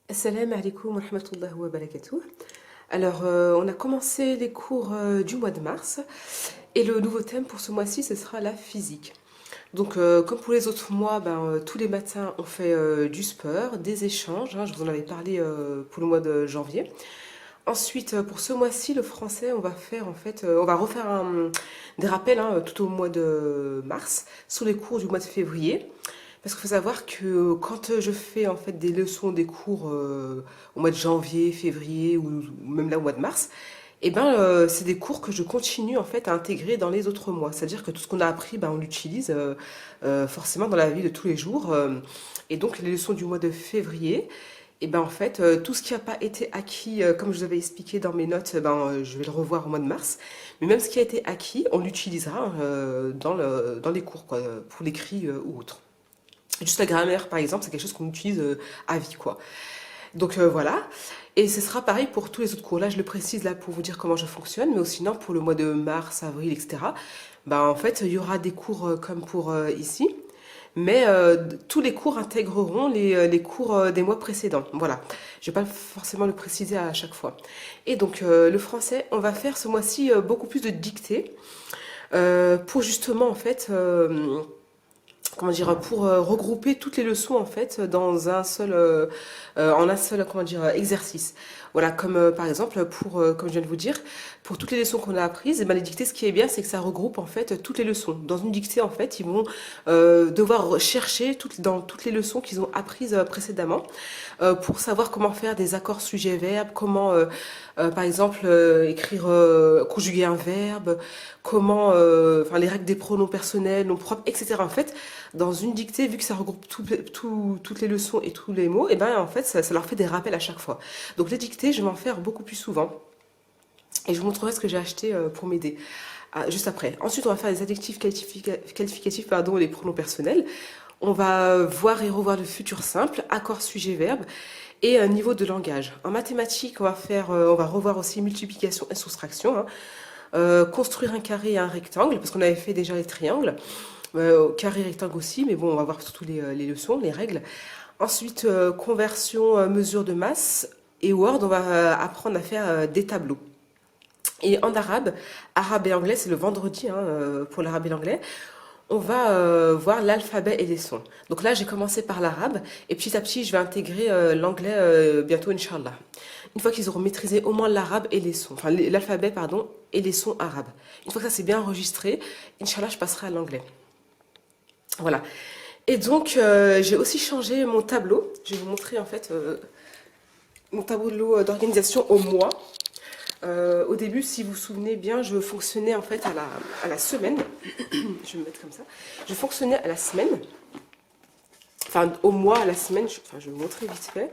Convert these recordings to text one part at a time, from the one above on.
Assalamu alaikum wa rahmatullahi wa barakatuh. Alors, on a commencé les cours du mois de mars et le nouveau thème pour ce mois-ci, ce sera la physique. Donc, comme pour les autres mois, tous les matins, on fait du sport, des échanges, hein, je vous en avais parlé pour le mois de janvier. Ensuite, pour ce mois-ci, le français, on va faire en fait, on va refaire des rappels hein, tout au mois de mars sur les cours du mois de février. Parce qu'il faut savoir que quand je fais en fait des leçons, des cours au mois de janvier, février ou même là au mois de mars, c'est des cours que je continue en fait à intégrer dans les autres mois. C'est-à-dire que tout ce qu'on a appris, on l'utilise forcément dans la vie de tous les jours. Et donc les leçons du mois de février, tout ce qui n'a pas été acquis, comme je vous avais expliqué dans mes notes, je vais le revoir au mois de mars. Mais même ce qui a été acquis, on l'utilisera dans les cours, quoi, pour l'écrit ou autre. Juste la grammaire, par exemple, c'est quelque chose qu'on utilise à vie, quoi. Donc voilà. Et ce sera pareil pour tous les autres cours. Là, je le précise là pour vous dire comment je fonctionne, mais aussi sinon pour le mois de mars, avril, etc. En fait, il y aura des cours comme pour ici, mais tous les cours intégreront les cours des mois précédents. Voilà. Je vais pas forcément le préciser à chaque fois. Et donc le français, on va faire ce mois-ci beaucoup plus de dictée pour justement en fait comment dire, pour regrouper toutes les leçons en fait dans en un seul comment dire exercice. Voilà, comme par exemple pour comme je viens de vous dire, pour toutes les leçons qu'on a apprises, les dictées, ce qui est bien, c'est que ça regroupe en fait toutes les leçons. Dans une dictée, en fait, ils vont devoir chercher dans toutes les leçons qu'ils ont apprises précédemment pour savoir comment faire des accords sujet-verbe, comment par exemple écrire, conjuguer un verbe, comment, les règles des pronoms personnels, noms propres, etc. En fait, dans une dictée, vu que ça regroupe toutes les leçons et tous les mots, en fait, ça leur fait des rappels à chaque fois. Donc les dictées, je vais en faire beaucoup plus souvent. Et je vous montrerai ce que j'ai acheté pour m'aider. Juste après. Ensuite, on va faire les adjectifs qualificatifs, pardon, les pronoms personnels. On va voir et revoir le futur simple, accord sujet-verbe et niveau de langage. En mathématiques, on va revoir aussi multiplication et soustraction, hein. Construire un carré et un rectangle, parce qu'on avait fait déjà les triangles. Carré, rectangle aussi, mais bon, on va voir surtout les leçons, les règles. Ensuite, conversion, mesure de masse. Et Word, on va apprendre à faire des tableaux. Et en arabe et anglais, c'est le vendredi hein, pour l'arabe et l'anglais. On va voir l'alphabet et les sons. Donc là, j'ai commencé par l'arabe et petit à petit, je vais intégrer l'anglais bientôt, Inch'Allah. Une fois qu'ils auront maîtrisé au moins l'arabe et les sons, enfin l'alphabet, pardon, et les sons arabes. Une fois que ça c'est bien enregistré, Inch'Allah, je passerai à l'anglais. Voilà. Et donc, j'ai aussi changé mon tableau. Je vais vous montrer en fait mon tableau d'organisation au mois. Au début, si vous vous souvenez bien, je fonctionnais en fait à la semaine. Je vais me mettre comme ça. Je fonctionnais à la semaine. Enfin, au mois, à la semaine. Je vais vous montrer vite fait.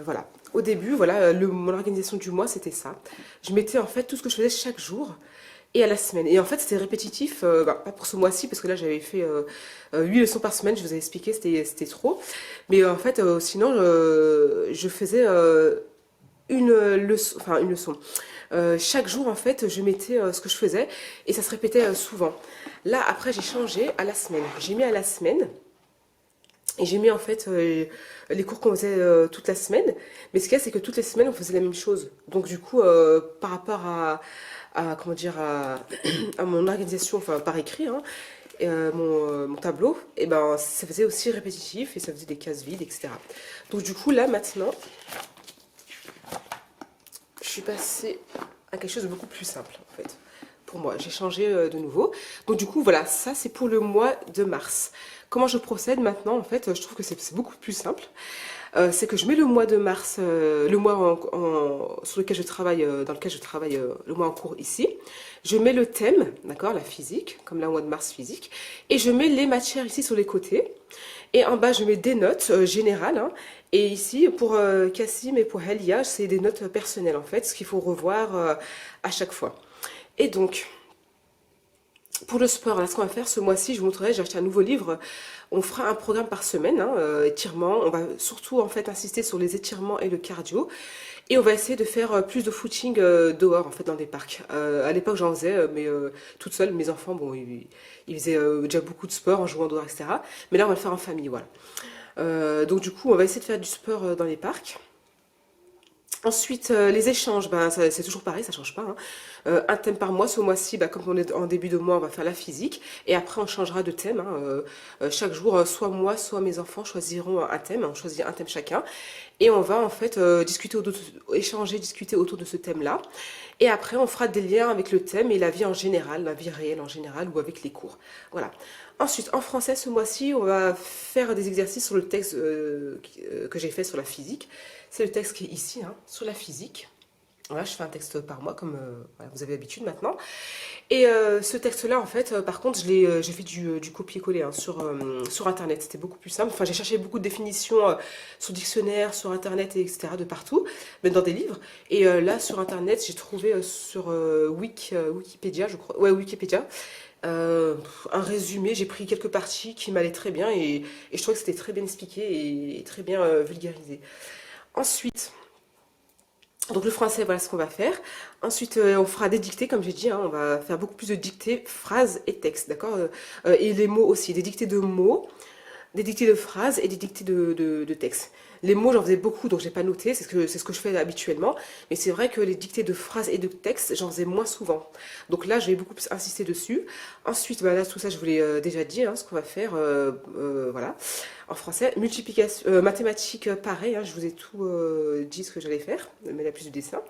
Voilà. Au début, voilà, mon organisation du mois, c'était ça. Je mettais en fait tout ce que je faisais chaque jour et à la semaine. Et en fait, c'était répétitif, pas pour ce mois-ci, parce que là, j'avais fait 8 leçons par semaine, je vous ai expliqué, c'était trop. Mais en fait, sinon, je faisais une leçon. Chaque jour, en fait, je mettais ce que je faisais et ça se répétait souvent. Là, après, j'ai changé à la semaine. J'ai mis à la semaine et j'ai mis en fait les cours qu'on faisait toute la semaine. Mais ce qu'il y a, c'est que toutes les semaines, on faisait la même chose. Donc, du coup, par rapport comment dire, à mon organisation, enfin, par écrit, hein, mon tableau, ça faisait aussi répétitif et ça faisait des cases vides, etc. Donc, du coup, là, maintenant, je suis passée à quelque chose de beaucoup plus simple en fait. Pour moi, j'ai changé de nouveau. Donc du coup, voilà, ça c'est pour le mois de mars. Comment je procède maintenant en fait, je trouve que c'est beaucoup plus simple. C'est que je mets le mois de mars, le mois sur lequel je travaille, dans lequel je travaille le mois en cours ici. Je mets le thème, d'accord, la physique, comme là, le mois de mars physique. Et je mets les matières ici sur les côtés. Et en bas, je mets des notes générales, hein. Et ici, pour Cassim et pour Helia, c'est des notes personnelles en fait, ce qu'il faut revoir à chaque fois. Et donc, pour le sport, là, ce qu'on va faire ce mois-ci, je vous montrerai, j'ai acheté un nouveau livre. On fera un programme par semaine, hein, étirements. On va surtout en fait insister sur les étirements et le cardio. Et on va essayer de faire plus de footing dehors, en fait, dans des parcs. À l'époque, j'en faisais, mais toute seule. Mes enfants, bon, ils faisaient déjà beaucoup de sport en jouant dehors, etc. Mais là, on va le faire en famille, voilà. Donc du coup, on va essayer de faire du sport dans les parcs. Ensuite, les échanges, ben, c'est toujours pareil, ça change pas, hein. Un thème par mois. Ce mois-ci, ben, comme on est en début de mois, on va faire la physique. Et après, on changera de thème, hein. Chaque jour, soit moi, soit mes enfants choisiront un thème. On choisit un thème chacun. Et on va en fait échanger, discuter autour de ce thème-là. Et après, on fera des liens avec le thème et la vie en général, la vie réelle en général ou avec les cours. Voilà. Ensuite, en français, ce mois-ci, on va faire des exercices sur le texte que j'ai fait sur la physique. C'est le texte qui est ici, hein, sur la physique. Voilà, je fais un texte par mois, comme voilà, vous avez l'habitude maintenant. Et ce texte-là, en fait, par contre, j'ai fait du copier-coller hein, sur Internet. C'était beaucoup plus simple. Enfin, j'ai cherché beaucoup de définitions sur dictionnaire, sur Internet, etc., de partout, même dans des livres. Et là, sur Internet, j'ai trouvé sur Wikipédia, je crois. Ouais, Wikipédia. Un résumé, j'ai pris quelques parties qui m'allaient très bien et je trouvais que c'était très bien expliqué et très bien vulgarisé. Ensuite, donc le français, voilà ce qu'on va faire. Ensuite, on fera des dictées, comme j'ai dit, hein, on va faire beaucoup plus de dictées, phrases et textes, d'accord. Et les mots aussi, des dictées de mots, des dictées de phrases et des dictées de textes. Les mots, j'en faisais beaucoup, donc j'ai pas noté, c'est ce que je fais habituellement. Mais c'est vrai que les dictées de phrases et de textes, j'en faisais moins souvent. Donc là, je vais beaucoup plus insister dessus. Ensuite, bah là, tout ça, je vous l'ai déjà dit, hein, ce qu'on va faire, voilà, en français. Multiplication, mathématiques, pareil, hein, je vous ai tout dit ce que j'allais faire, mais la plus du dessin.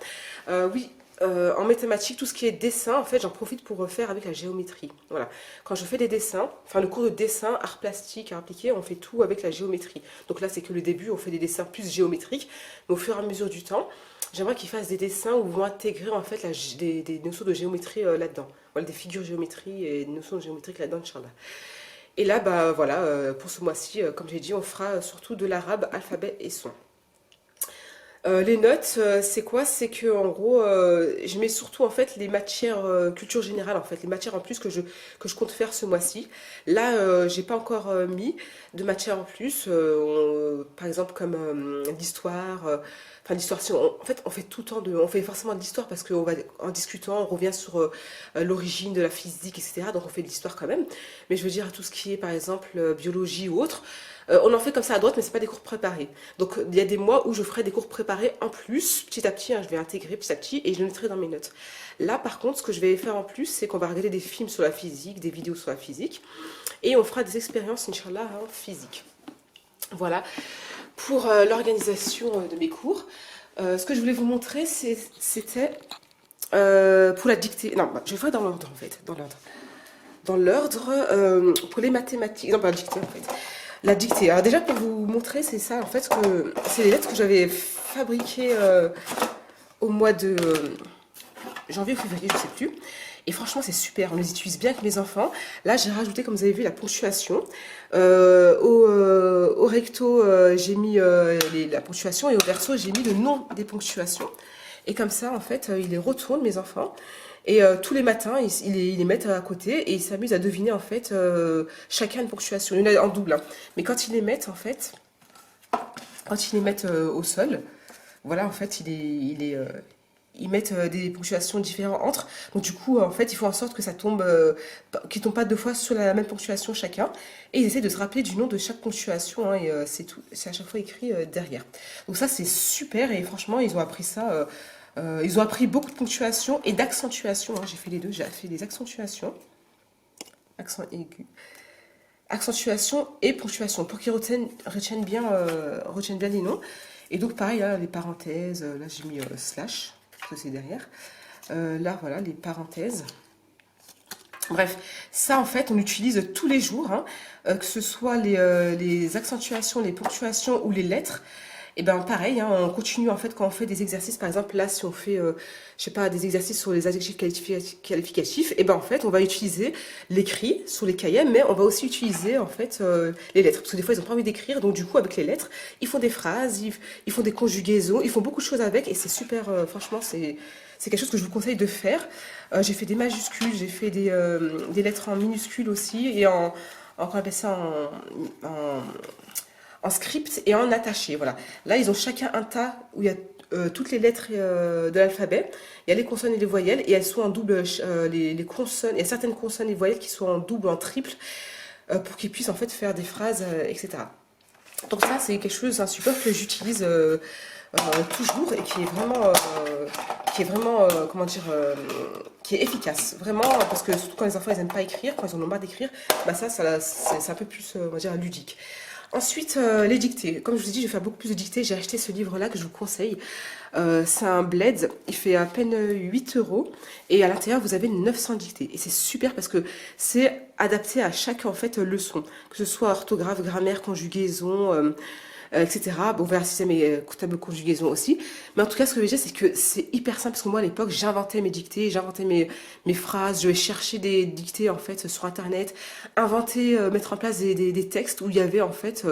Oui, en mathématiques, tout ce qui est dessin, en fait, j'en profite pour faire avec la géométrie. Voilà. Quand je fais des dessins, enfin le cours de dessin, art plastique, art appliqué, on fait tout avec la géométrie. Donc là, c'est que le début, on fait des dessins plus géométriques, mais au fur et à mesure du temps, j'aimerais qu'ils fassent des dessins où ils vont intégrer en fait des notions de géométrie là-dedans. Voilà, des figures géométrie et des notions géométriques là-dedans, Inch'Allah. Et là, bah voilà, pour ce mois-ci, comme j'ai dit, on fera surtout de l'arabe, alphabet et son. Les notes, c'est quoi? C'est que en gros, je mets surtout en fait les matières culture générale en fait, les matières en plus que je compte faire ce mois-ci. Là, j'ai pas encore mis de matières en plus, par exemple comme l'histoire. Enfin, l'histoire, en fait, on fait tout le temps on fait forcément de l'histoire parce qu'en en discutant, on revient sur l'origine de la physique, etc. Donc on fait de l'histoire quand même. Mais je veux dire tout ce qui est par exemple biologie ou autre. On en fait comme ça à droite, mais c'est pas des cours préparés. Donc il y a des mois où je ferai des cours préparés en plus, petit à petit, hein, je vais intégrer petit à petit et je le mettrai dans mes notes. Là par contre, ce que je vais faire en plus, c'est qu'on va regarder des films sur la physique, des vidéos sur la physique, et on fera des expériences, Inch'Allah, en physique. Voilà, pour l'organisation de mes cours. Ce que je voulais vous montrer, c'était pour la dictée. Non, bah, je vais faire dans l'ordre en fait, dans l'ordre. Dans l'ordre, pour les mathématiques, non pas la dictée en fait. La dictée. Alors déjà pour vous montrer, c'est ça en fait que c'est les lettres que j'avais fabriquées au mois de janvier ou février, je sais plus. Et franchement, c'est super. On les utilise bien avec mes enfants. Là, j'ai rajouté, comme vous avez vu, la ponctuation. Au recto, j'ai mis la ponctuation et au verso, j'ai mis le nom des ponctuations. Et comme ça, en fait, ils les retournent, mes enfants. Et tous les matins, ils les mettent à côté et ils s'amusent à deviner, en fait, chacun une ponctuation. Il y en a en double, hein. Mais quand ils les mettent, en fait, au sol, voilà, en fait, ils mettent des ponctuations différentes entre. Donc du coup, en fait, ils font en sorte que ça tombe, qu'ils tombent pas deux fois sur la même ponctuation chacun. Et ils essaient de se rappeler du nom de chaque ponctuation, hein, et c'est tout, c'est à chaque fois écrit derrière. Donc ça, c'est super et franchement, ils ont appris ça. Ils ont appris beaucoup de ponctuation et d'accentuation, hein. J'ai fait les deux, j'ai fait des accentuations, accent aigu, accentuation et ponctuation pour qu'ils retiennent bien les noms. Et donc pareil, là, les parenthèses, là j'ai mis slash, parce que c'est derrière. Là, voilà, les parenthèses. Bref, ça en fait, on l'utilise tous les jours, hein, que ce soit les accentuations, les ponctuations ou les lettres. Et ben pareil, hein, on continue en fait quand on fait des exercices, par exemple là si on fait, je sais pas, des exercices sur les adjectifs qualificatifs, et ben en fait on va utiliser l'écrit sur les cahiers, mais on va aussi utiliser en fait les lettres, parce que des fois ils ont pas envie d'écrire, donc du coup avec les lettres, ils font des phrases, ils font des conjugaisons, ils font beaucoup de choses avec, et c'est super, franchement c'est quelque chose que je vous conseille de faire. J'ai fait des majuscules, j'ai fait des lettres en minuscules aussi, et comment on appelle ça, en script et en attaché, voilà. Là, ils ont chacun un tas où il y a toutes les lettres de l'alphabet. Il y a les consonnes et les voyelles et elles sont en double, les consonnes, il y a certaines consonnes et voyelles qui sont en double, en triple, pour qu'ils puissent en fait faire des phrases, etc. Donc ça, c'est quelque chose, un support que j'utilise toujours et qui est vraiment, comment dire, qui est efficace. Vraiment, parce que surtout quand les enfants, ils n'aiment pas écrire, quand ils en ont marre d'écrire, bah ça c'est un peu plus, on va dire, ludique. Ensuite, les dictées. Comme je vous ai dit, je vais faire beaucoup plus de dictées. J'ai acheté ce livre-là que je vous conseille. C'est un Bled. Il fait à peine 8 euros. Et à l'intérieur, vous avez 900 dictées. Et c'est super parce que c'est adapté à chaque en fait leçon. Que ce soit orthographe, grammaire, conjugaison, etc. Bon, on verra si c'est mes tableaux de conjugaison aussi. Mais en tout cas, ce que je veux dire, c'est que c'est hyper simple. Parce que moi, à l'époque, j'inventais mes dictées, j'inventais mes phrases. Je vais chercher des dictées, en fait, sur Internet. Inventer, mettre en place des textes où il y avait, en fait,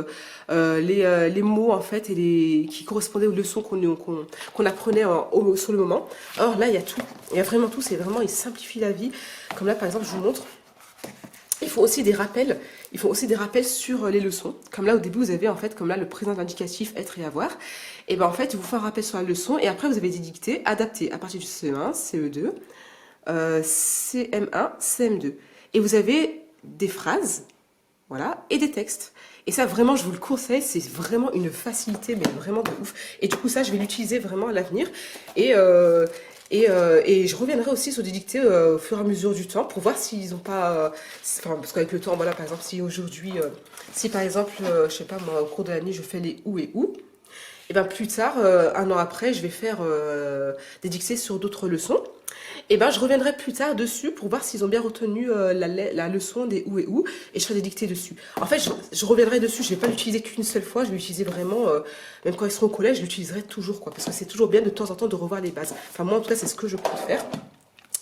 les mots, en fait, qui correspondaient aux leçons qu'on apprenait sur le moment. Or, là, il y a tout. Il y a vraiment tout. C'est vraiment, il simplifie la vie. Comme là, par exemple, je vous montre. Il faut aussi des rappels. Il faut aussi des rappels sur les leçons. Comme là, au début, vous avez en fait, comme là, le présent indicatif être et avoir. Et ben en fait, il vous fait un rappel sur la leçon. Et après, vous avez des dictées adaptées à partir du CE1, CE2, CM1, CM2. Et vous avez des phrases, voilà, et des textes. Et ça, vraiment, je vous le conseille, c'est vraiment une facilité, mais vraiment de ouf. Et du coup, ça, je vais l'utiliser vraiment à l'avenir. Et, et je reviendrai aussi sur des dictées au fur et à mesure du temps pour voir s'ils n'ont pas... enfin, parce qu'avec le temps, voilà, par exemple, si aujourd'hui, si par exemple, je sais pas, moi, au cours de l'année, je fais les ou et ou, et bien plus tard, un an après, je vais faire des dictées sur d'autres leçons. Et ben je reviendrai plus tard dessus pour voir s'ils ont bien retenu la leçon des ou et ou et je ferai des dictées dessus. En fait, je reviendrai dessus, je vais pas l'utiliser qu'une seule fois, je vais l'utiliser vraiment, même quand ils seront au collège, je l'utiliserai toujours, quoi, parce que c'est toujours bien de temps en temps de revoir les bases. Enfin, moi en tout cas, c'est ce que je préfère.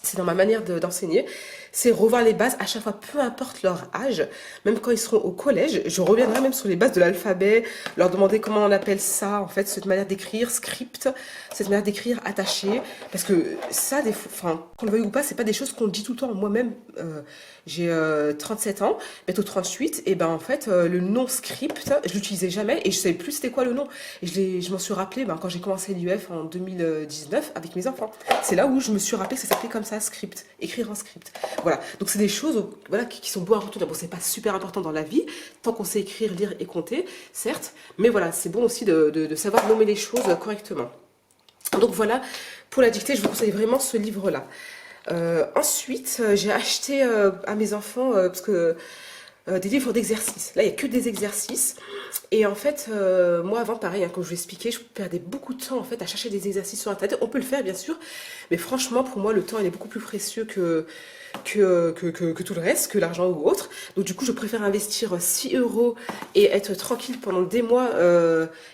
C'est dans ma manière d'enseigner, c'est revoir les bases à chaque fois, peu importe leur âge, même quand ils seront au collège, je reviendrai même sur les bases de l'alphabet, leur demander comment on appelle ça, en fait, cette manière d'écrire, script, cette manière d'écrire attaché, parce que ça, enfin, qu'on le veuille ou pas, c'est pas des choses qu'on dit tout le temps. Moi-même, j'ai 37 ans, bientôt 38, et ben en fait, le nom script, je l'utilisais jamais et je savais plus c'était quoi le nom. Et je m'en suis rappelé quand j'ai commencé l'UF en 2019 avec mes enfants. C'est là où je me suis rappelé que ça s'appelait comme ça, script, écrire un script. Voilà, donc c'est des choses voilà, qui sont beaux à retenir. Bon, c'est pas super important dans la vie, tant qu'on sait écrire, lire et compter, certes, mais voilà, c'est bon aussi de savoir nommer les choses correctement. Donc voilà, pour la dictée, je vous conseille vraiment ce livre-là. Ensuite, j'ai acheté à mes enfants, parce que des livres d'exercices. Là, il n'y a que des exercices. Et en fait, moi avant, pareil, comme je vous l'expliquais, je perdais beaucoup de temps en fait à chercher des exercices sur Internet. On peut le faire, bien sûr, mais franchement, pour moi, le temps, il est beaucoup plus précieux que tout le reste, que l'argent ou autre. Donc du coup, je préfère investir 6 euros et être tranquille pendant des mois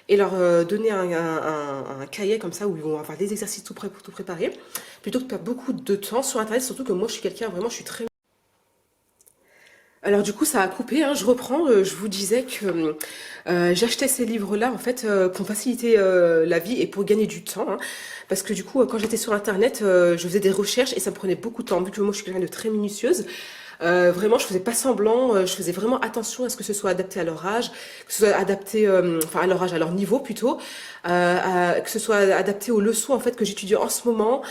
et leur donner un cahier comme ça où ils vont avoir des exercices tout prêts pour tout préparer, plutôt que de perdre beaucoup de temps sur Internet, surtout que moi, je suis quelqu'un, vraiment, je suis très... Alors du coup ça a coupé, hein, je reprends, je vous disais que j'achetais ces livres-là en fait pour faciliter la vie et pour gagner du temps, hein, parce que du coup quand j'étais sur internet je faisais des recherches et ça me prenait beaucoup de temps, vu que moi je suis quelqu'un de très minutieuse. Vraiment, je faisais pas semblant, je faisais vraiment attention à ce que ce soit adapté à leur âge, que ce soit adapté, enfin à leur âge, à leur niveau plutôt, que ce soit adapté aux leçons en fait que j'étudie en ce moment,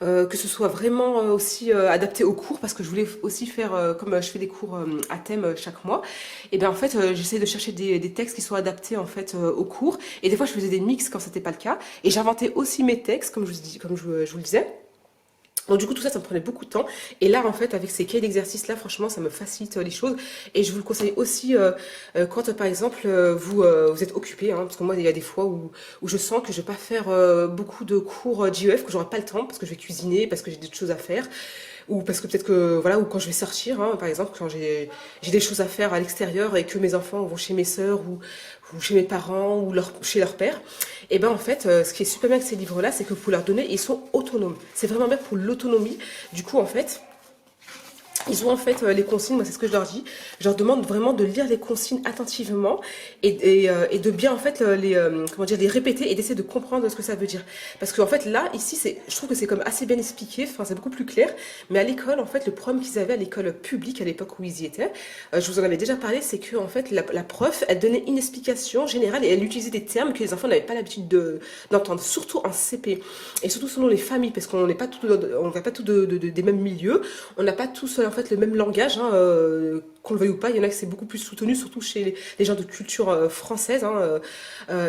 que ce soit vraiment aussi adapté aux cours, parce que je voulais aussi faire, comme je fais des cours à thème chaque mois, et bien en fait j'essayais de chercher des textes qui soient adaptés en fait aux cours, et des fois je faisais des mix quand c'était pas le cas, et j'inventais aussi mes textes, comme je vous le disais. Donc du coup tout ça, ça me prenait beaucoup de temps. Et là en fait avec ces cahiers d'exercices là, franchement ça me facilite les choses. Et je vous le conseille aussi quand par exemple vous êtes occupé, hein, parce que moi il y a des fois où je sens que je vais pas faire beaucoup de cours d'IEF, que j'aurai pas le temps parce que je vais cuisiner, parce que j'ai d'autres choses à faire. Ou parce que peut-être que, voilà, ou quand je vais sortir, hein, par exemple, quand j'ai des choses à faire à l'extérieur et que mes enfants vont chez mes sœurs ou chez mes parents ou chez leur père, et ben en fait, ce qui est super bien avec ces livres-là, c'est que vous leur donner, ils sont autonomes. C'est vraiment bien pour l'autonomie. Du coup, en fait, ils ont en fait les consignes, moi c'est ce que je leur dis. Je leur demande vraiment de lire les consignes attentivement et de bien en fait comment dire, les répéter et d'essayer de comprendre ce que ça veut dire. Parce qu'en fait là, ici, je trouve que c'est comme assez bien expliqué, enfin c'est beaucoup plus clair. Mais à l'école, en fait, le problème qu'ils avaient à l'école publique à l'époque où ils y étaient, je vous en avais déjà parlé, c'est que en fait la prof, elle donnait une explication générale et elle utilisait des termes que les enfants n'avaient pas l'habitude d'entendre, surtout en CP et surtout selon les familles, parce qu'on n'est pas tous, on vient pas tous des mêmes milieux, on n'a pas tous en fait le même langage, hein, qu'on le veuille ou pas. Il y en a que c'est beaucoup plus soutenu, surtout chez les gens de culture française, hein,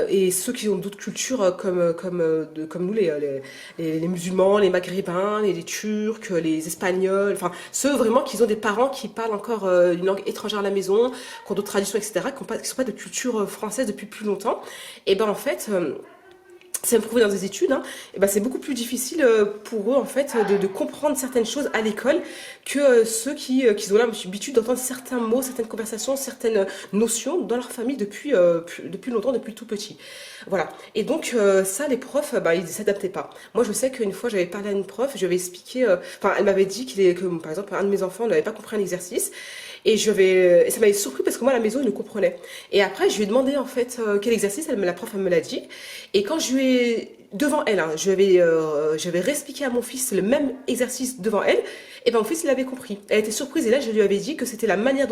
et ceux qui ont d'autres cultures comme nous, les musulmans, les maghrébins, les Turcs, les Espagnols, enfin ceux vraiment qui ont des parents qui parlent encore une langue étrangère à la maison, qui ont d'autres traditions, etc., qui ne sont pas de culture française depuis plus longtemps. Et ben en fait, c'est même prouvé dans des études, hein, et ben c'est beaucoup plus difficile pour eux en fait de comprendre certaines choses à l'école que ceux qui ont l'habitude d'entendre certains mots, certaines conversations, certaines notions dans leur famille depuis longtemps, depuis tout petit. Voilà. Et donc ça, les profs, bah, ils ne s'adaptaient pas. Moi, je sais qu'une fois, j'avais parlé à une prof, je lui avais expliqué, enfin, elle m'avait dit que, par exemple, un de mes enfants n'avait pas compris un exercice. Et ça m'avait surpris parce que moi, à la maison, il le comprenait. Et après, je lui ai demandé, en fait, quel exercice, la prof, elle me l'a dit. Et quand je lui ai, devant elle, hein, j'avais réexpliqué à mon fils le même exercice devant elle, et ben mon fils, il avait compris. Elle était surprise, et là, je lui avais dit que c'était la manière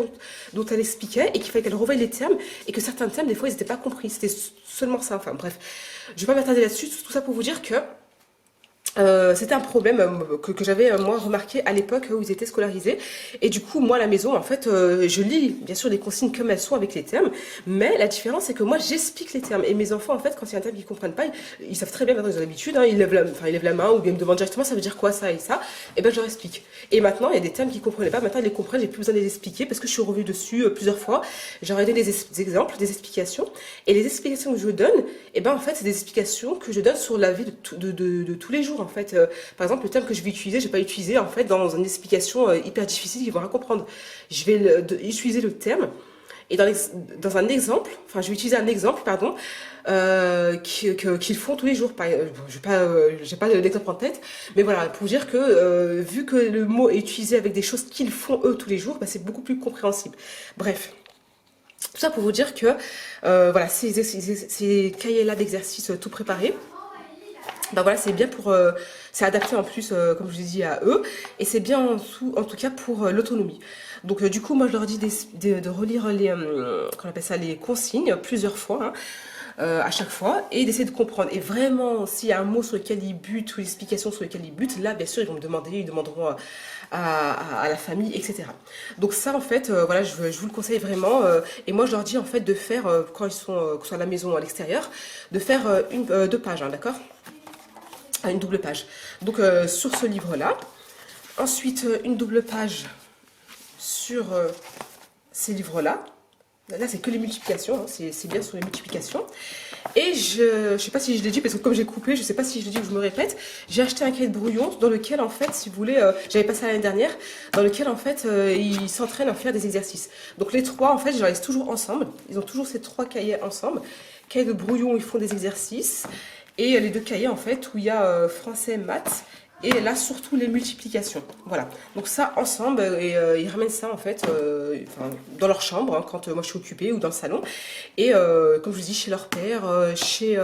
dont elle expliquait, et qu'il fallait qu'elle revoie les termes, et que certains termes, des fois, ils n'étaient pas compris. C'était seulement ça. Enfin, bref. Je vais pas m'attarder là-dessus, tout ça pour vous dire que c'était un problème que j'avais moi remarqué à l'époque où ils étaient scolarisés. Et du coup, moi à la maison, en fait, je lis bien sûr les consignes comme elles sont avec les termes, mais la différence c'est que moi j'explique les termes. Et mes enfants, en fait, quand il y a un terme qu'ils comprennent pas, ils savent très bien, maintenant ils ont l'habitude, hein, ils lèvent la main ou bien ils me demandent directement ça veut dire quoi ça et ça, et ben je leur explique. Et maintenant, il y a des termes qu'ils comprenaient pas, maintenant ils les comprennent, j'ai plus besoin de les expliquer parce que je suis revenue dessus plusieurs fois. J'aurais donné des exemples, des explications, et les explications que je donne, et ben en fait c'est des explications que je donne sur la vie de tous les jours en fait. Par exemple, le terme que je vais utiliser, je vais pas utiliser en fait dans une explication hyper difficile qu'ils vont rien comprendre. Je vais utiliser le terme et dans un exemple, enfin je vais utiliser un exemple, pardon, qu'ils font tous les jours. J'ai pas d'exemple en tête, mais voilà, pour dire que vu que le mot est utilisé avec des choses qu'ils font eux tous les jours, bah, c'est beaucoup plus compréhensible. Bref. Tout ça pour vous dire que voilà, ces cahiers-là d'exercices tout préparés, ben voilà, c'est bien c'est adapté en plus, comme je vous ai dit, à eux, et c'est bien en tout cas pour l'autonomie. Donc du coup, moi je leur dis de relire qu'on appelle ça, les consignes plusieurs fois, hein, à chaque fois, et d'essayer de comprendre. Et vraiment, s'il y a un mot sur lequel ils butent ou une explication sur lequel ils butent, là bien sûr ils vont me demander, ils demanderont à la famille, etc. Donc ça en fait, voilà, je vous le conseille vraiment. Et moi je leur dis en fait de faire, quand ils sont, que ce soit à la maison ou à l'extérieur, de faire deux pages, hein, d'accord, à une double page. Donc sur ce livre-là. Ensuite, une double page sur ces livres-là. Là, c'est que les multiplications, hein, c'est bien sur les multiplications. Et je sais pas si je l'ai dit, parce que comme j'ai coupé, je sais pas si je l'ai dit ou je me répète, j'ai acheté un cahier de brouillon dans lequel, en fait, si vous voulez, j'avais passé l'année dernière, dans lequel, en fait, ils s'entraînent à faire des exercices. Donc les trois, en fait, je les laisse toujours ensemble. Ils ont toujours ces trois cahiers ensemble. Cahier de brouillon où ils font des exercices. Et les deux cahiers, en fait, où il y a français, maths. Et là, surtout les multiplications. Voilà. Donc ça, ensemble, et ils ramènent ça, en fait, dans leur chambre, hein, quand moi je suis occupée, ou dans le salon. Et comme je vous dis, chez leur père, chez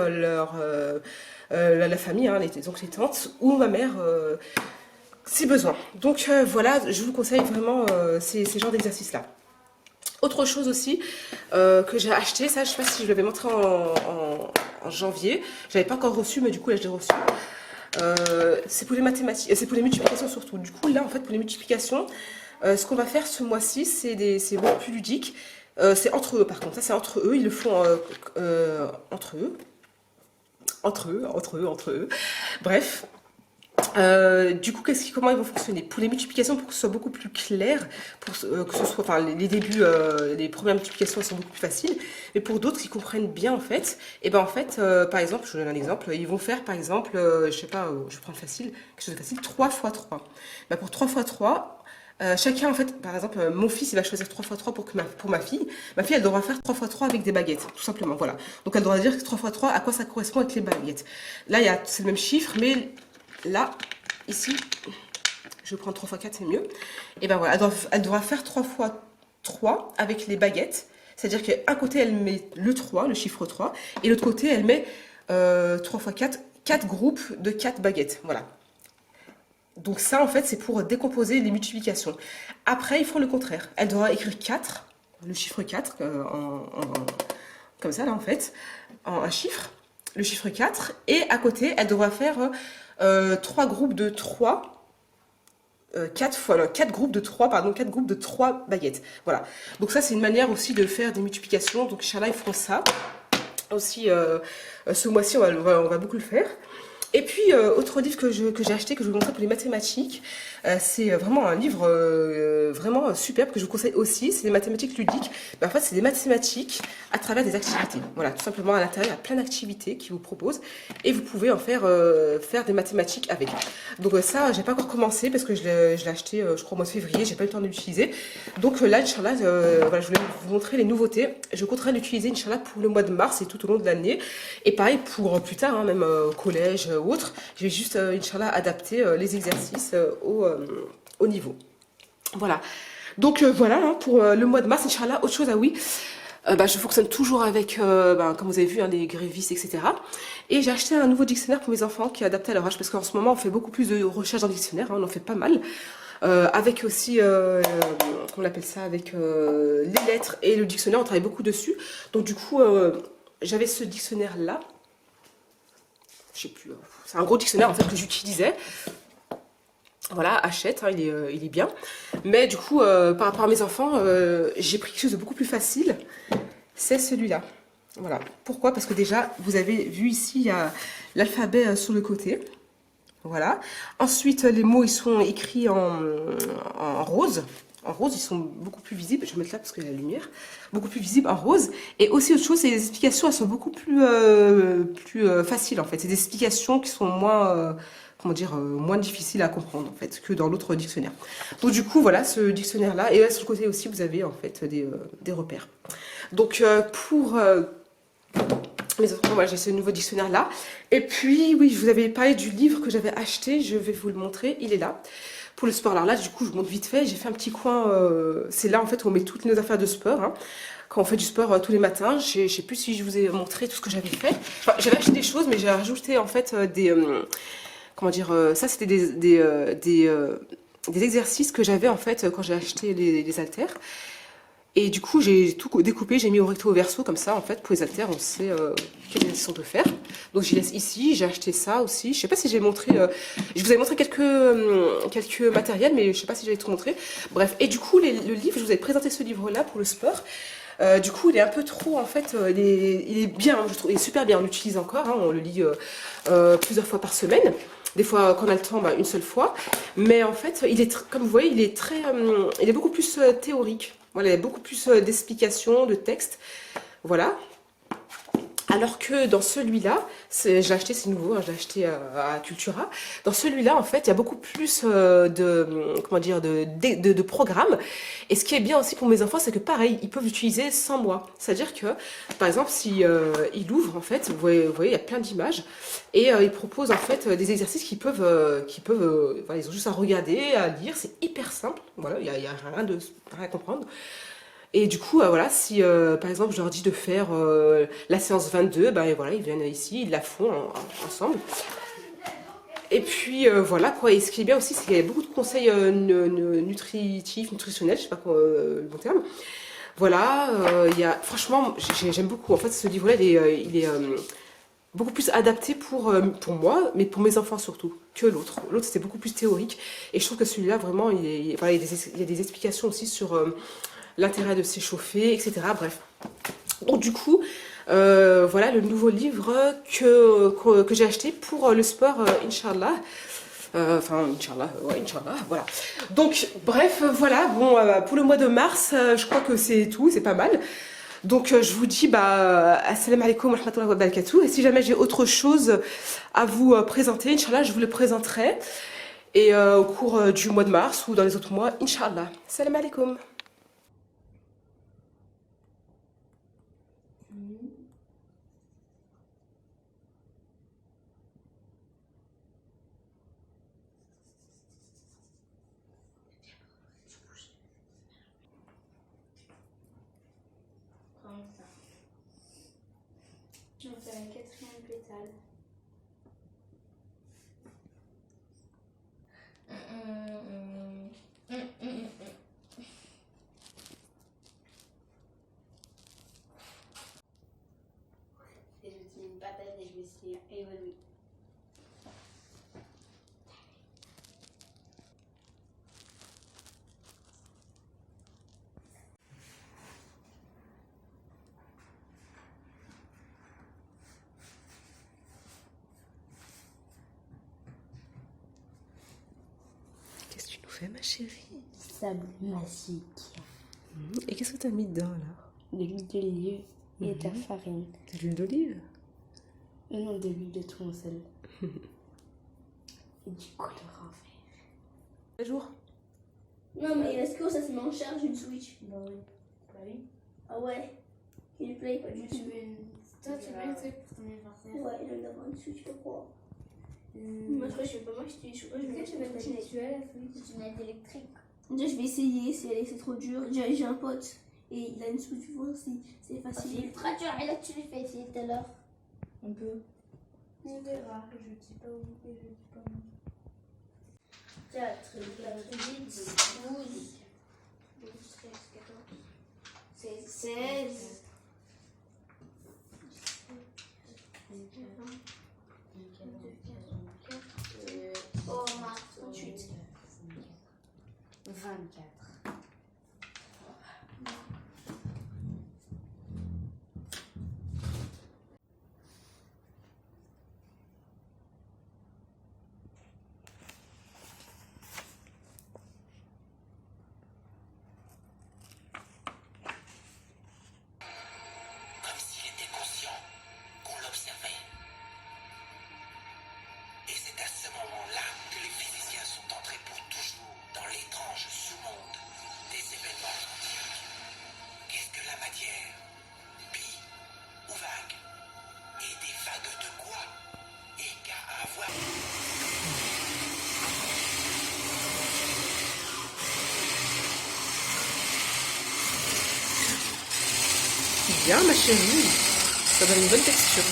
la famille, hein, les oncles et tantes, ou ma mère, si besoin. Donc voilà, je vous conseille vraiment ces genres d'exercices-là. Autre chose aussi que j'ai acheté, ça je sais pas si je l'avais montré en janvier, j'avais pas encore reçu, mais du coup là je l'ai reçu. C'est pour les mathématiques, c'est pour les multiplications surtout. Du coup là en fait pour les multiplications, ce qu'on va faire ce mois-ci c'est beaucoup plus ludique. C'est entre eux par contre, ça c'est entre eux, ils le font entre eux. Bref. Du coup, comment ils vont fonctionner? Pour les multiplications, pour que ce soit beaucoup plus clair, pour que ce soit, enfin, les débuts, les premières multiplications elles sont beaucoup plus faciles, mais pour d'autres qui comprennent bien en fait, et ben en fait, par exemple, je vous donne un exemple, ils vont faire par exemple, je sais pas, je prends facile, quelque chose de facile, 3 fois 3. Ben, pour 3 fois 3, chacun en fait, par exemple, mon fils il va choisir 3 fois 3 pour ma fille. Ma fille elle devra faire 3 fois 3 avec des baguettes, tout simplement, voilà. Donc elle devra dire que 3 fois 3, à quoi ça correspond avec les baguettes. Là, c'est le même chiffre, mais là, ici, je vais prendre 3 fois 4, c'est mieux. Et ben voilà, elle devra faire 3 fois 3 avec les baguettes. C'est-à-dire qu'un côté, elle met le 3, le chiffre 3, et l'autre côté, elle met 3 fois 4, 4 groupes de 4 baguettes. Voilà. Donc ça, en fait, c'est pour décomposer les multiplications. Après, ils font le contraire. Elle devra écrire 4, le chiffre 4, comme ça, là, en fait, en un chiffre, le chiffre 4, et à côté, elle devra faire 3 groupes de 3 quatre groupes de 3, pardon, 4 groupes de 3 baguettes. Voilà. Donc ça, c'est une manière aussi de faire des multiplications. Donc, Inch'Allah, ils feront ça. Aussi, ce mois-ci, on va beaucoup le faire. Et puis, autre livre que j'ai acheté, que je vous montrer pour les mathématiques, c'est vraiment un livre vraiment superbe que je vous conseille aussi. C'est des mathématiques ludiques. Mais en fait, c'est des mathématiques à travers des activités. Voilà, tout simplement à l'intérieur, il y a plein d'activités qui vous proposent. Et vous pouvez en faire, faire des mathématiques avec. Donc ça, j'ai pas encore commencé parce que je l'ai acheté, je crois, au mois de février. J'ai pas eu le temps de l'utiliser. Donc là, Inch'Allah, voilà, je voulais vous montrer les nouveautés. Je compterai l'utiliser, Inch'Allah, pour le mois de mars et tout au long de l'année. Et pareil pour plus tard, hein, même au collège ou autre. Je vais juste, Inch'Allah, adapter les exercices au niveau. Voilà. Donc voilà, hein, pour le mois de mars, Inch'Allah. Autre chose, ah oui, je fonctionne toujours avec, comme vous avez vu, hein, des grévistes, etc. Et j'ai acheté un nouveau dictionnaire pour mes enfants qui est adapté à leur âge, parce qu'en ce moment, on fait beaucoup plus de recherches dans le dictionnaire, hein, on en fait pas mal. Avec aussi, comment on appelle ça, avec les lettres et le dictionnaire, on travaille beaucoup dessus. Donc du coup, j'avais ce dictionnaire-là. Je sais plus, c'est un gros dictionnaire en fait que j'utilisais. Voilà, achète, hein, il est bien. Mais du coup, par rapport à mes enfants, j'ai pris quelque chose de beaucoup plus facile. C'est celui-là. Voilà. Pourquoi? Parce que déjà, vous avez vu ici, il y a l'alphabet sur le côté. Voilà. Ensuite, les mots, ils sont écrits en rose. En rose, ils sont beaucoup plus visibles. Je vais mettre là parce qu'il y a la lumière. Beaucoup plus visibles en rose. Et aussi, autre chose, c'est les explications, elles sont beaucoup plus, faciles, en fait. C'est des explications qui sont moins, comment dire, moins difficiles à comprendre, en fait, que dans l'autre dictionnaire. Donc, du coup, voilà, ce dictionnaire-là. Et là, sur le côté aussi, vous avez, en fait, des repères. Donc, pour... mais autrement, voilà, j'ai ce nouveau dictionnaire là. Et puis, oui, je vous avais parlé du livre que j'avais acheté. Je vais vous le montrer. Il est là. Pour le sport. Alors là, du coup, je vous montre vite fait. J'ai fait un petit coin. C'est là, en fait, où on met toutes nos affaires de sport. Hein. Quand on fait du sport tous les matins. Je sais plus si je vous ai montré tout ce que j'avais fait. Enfin, j'avais acheté des choses, mais j'ai rajouté, en fait, des... comment dire, ça, c'était des exercices que j'avais, en fait, quand j'ai acheté les haltères. Et du coup, j'ai tout découpé, j'ai mis au recto au verso, comme ça, en fait, pour les haltères, on sait quel exercice on peut faire. Donc, j'y laisse ici, j'ai acheté ça aussi. Je sais pas si j'ai montré... je vous avais montré quelques matériels, mais je sais pas si j'avais tout montré. Bref, et du coup, le livre, je vous avais présenté ce livre-là pour le sport. Du coup, il est un peu trop, en fait, il est bien, je trouve, il est super bien, on l'utilise encore, hein, on le lit plusieurs fois par semaine. Des fois, quand on a le temps, une seule fois. Mais en fait, comme vous voyez, il est beaucoup plus théorique. Voilà, il y a beaucoup plus d'explications, de textes. Voilà. Alors que dans celui-là, je l'ai acheté, c'est nouveau, hein, je l'ai acheté à Cultura. Dans celui-là, en fait, il y a beaucoup plus comment dire, de programmes. Et ce qui est bien aussi pour mes enfants, c'est que pareil, ils peuvent l'utiliser sans moi. C'est-à-dire que, par exemple, si ils l'ouvrent, en fait, vous voyez, il y a plein d'images, et ils proposent en fait des exercices qui peuvent, voilà, ils ont juste à regarder, à lire. C'est hyper simple. Voilà, il y a rien à comprendre. Et du coup, voilà, si par exemple je leur dis de faire la séance 22, ben voilà, ils viennent ici, ils la font ensemble. Et puis voilà quoi, et ce qui est bien aussi, c'est qu'il y a beaucoup de conseils nutritifs, nutritionnels, je sais pas quoi, le bon terme. Voilà, franchement, j'aime beaucoup. En fait, ce livre-là, il est beaucoup plus adapté pour moi, mais pour mes enfants surtout, que l'autre. L'autre, c'était beaucoup plus théorique. Et je trouve que celui-là, vraiment, voilà, il y a des explications aussi sur l'intérêt de s'échauffer, etc. Bref. Donc du coup, voilà le nouveau livre que j'ai acheté pour le sport, Inch'Allah. Enfin, Inch'Allah, ouais, Inch'Allah, voilà. Donc, bref, voilà, bon, pour le mois de mars, je crois que c'est tout, c'est pas mal. Donc, je vous dis, assalamu alaikum wa rahmatullahi wa barakatuh. Et si jamais j'ai autre chose à vous présenter, Inch'Allah, je vous le présenterai. Et au cours du mois de mars ou dans les autres mois, Inch'Allah. Salam alaikum. Comme ça. Je vais faire la quatrième pétale. Et je tiens une patate et je vais essayer d'évaluer. fait, ma chérie? Sable magique. Et qu'est-ce que tu as mis dedans, alors? De l'huile d'olive et de la farine. De l'huile d'olive? Non, de l'huile de tournesol. Et du colorant vert. Un jour? Non, mais est-ce que ça se met en charge une Switch? Bah oui. Bah oui. Ah ouais. Il play pas du tout. Toi, tu veux un truc pour ton anniversaire? Ouais, il aime d'avoir une Switch, je crois. Moi, Moi, je vais pas m'acheter. Je vais tu veux t'acheter la Switch? C'est une aide électrique. Déjà, je vais essayer si c'est trop dur. Déjà, j'ai un pote et il a une Switch, voir si c'est facile. C'est très dur. Et là, tu l'as fait essayer tout à l'heure. Un peu. On verra. Je dis pas où et je dis pas où. 4, 8, 12, 13, 14, 16. Oh, Marc, 38. 24. Comme s'il était conscient qu'on l'observait. Et c'est à ce moment-là que les physiciens sont entrés pour toujours dans l'étrange sous-monde des événements quantiques. Qu'est-ce que la matière? Pi ou vague? Et des vagues de quoi? Et qu'à avoir... Bien, ma chérie. Ça donne une bonne texture.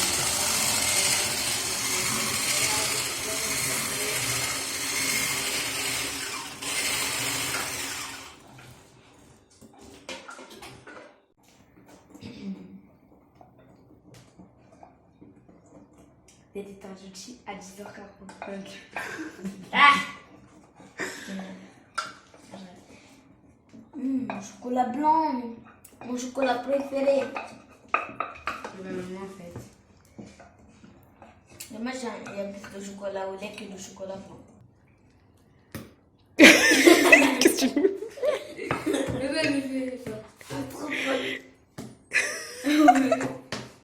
Il y a des tartucci à 10h45. Chocolat blanc. Mon chocolat préféré. Ma maman, en fait. Mais moi, il y a plus de chocolat au lait que de chocolat blanc. Qu'est-ce que tu veux? Le même, il fait ça. Trop drôle.